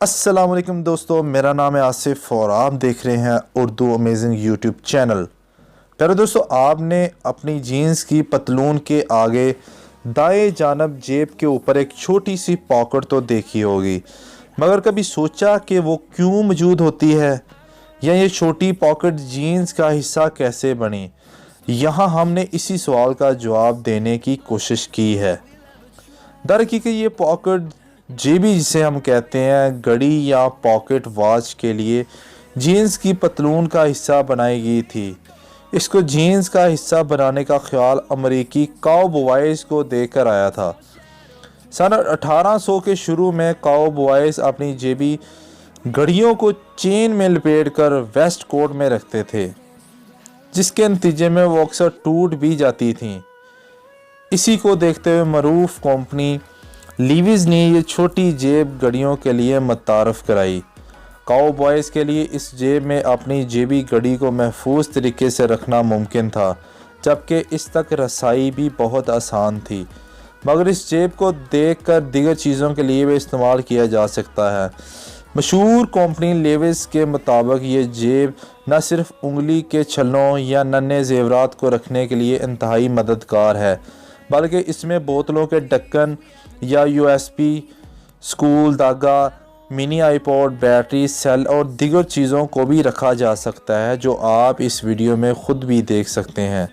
अस्सलाम वालेकुम दोस्तों, मेरा नाम है आसिफ और आप देख रहे हैं उर्दू अमेजिंग यूट्यूब चैनल। प्यारे दोस्तों, आपने अपनी जीन्स की पतलून के आगे दाएं जानब जेब के ऊपर एक छोटी सी पॉकेट तो देखी होगी, मगर कभी सोचा कि वो क्यों मौजूद होती है या ये छोटी पॉकेट जीन्स का हिस्सा कैसे बनी? यहाँ हमने इसी सवाल का जवाब देने की कोशिश की है। दरअसल ये पॉकेट जेबी जिसे हम कहते हैं, घड़ी या पॉकेट वॉच के लिए जीन्स की पतलून का हिस्सा बनाई गई थी। इसको जीन्स का हिस्सा बनाने का ख्याल अमेरिकी काउबॉयज़ को देकर आया था। सन 1800 के शुरू में काउबॉयज़ अपनी जेबी घड़ियों को चेन में लपेटकर वेस्ट कोट में रखते थे, जिसके नतीजे में वो अक्सर टूट भी जाती थीं। इसी को देखते हुए मरूफ कंपनी लीविस ने ये छोटी जेब घड़ियों के लिए मुतारफ़ कराई। काउबॉयज़ के लिए इस जेब में अपनी जेबी घड़ी को महफूज तरीके से रखना मुमकिन था, जबकि इस तक रसाई भी बहुत आसान थी। मगर इस जेब को देखकर दीगर चीज़ों के लिए भी इस्तेमाल किया जा सकता है। मशहूर कंपनी लेविस के मुताबिक ये जेब न सिर्फ उंगली के छल्लों या नन्हे जेवरात को रखने के लिए इंतहाई मददगार है, बल्कि इसमें बोतलों के ढक्कन या यूएसबी, स्कूल धागा, मिनी आईपॉड, बैटरी सेल और दीगर चीज़ों को भी रखा जा सकता है, जो आप इस वीडियो में ख़ुद भी देख सकते हैं।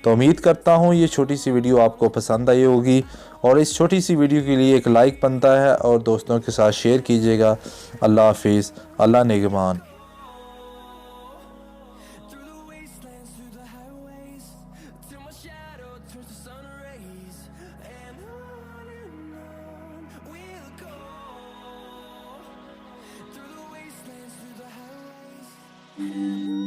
तो उम्मीद करता हूँ ये छोटी सी वीडियो आपको पसंद आई होगी और इस छोटी सी वीडियो के लिए एक लाइक बनता है और दोस्तों के साथ शेयर कीजिएगा। अल्लाह हाफिज़, अल्लाह निगहबान। And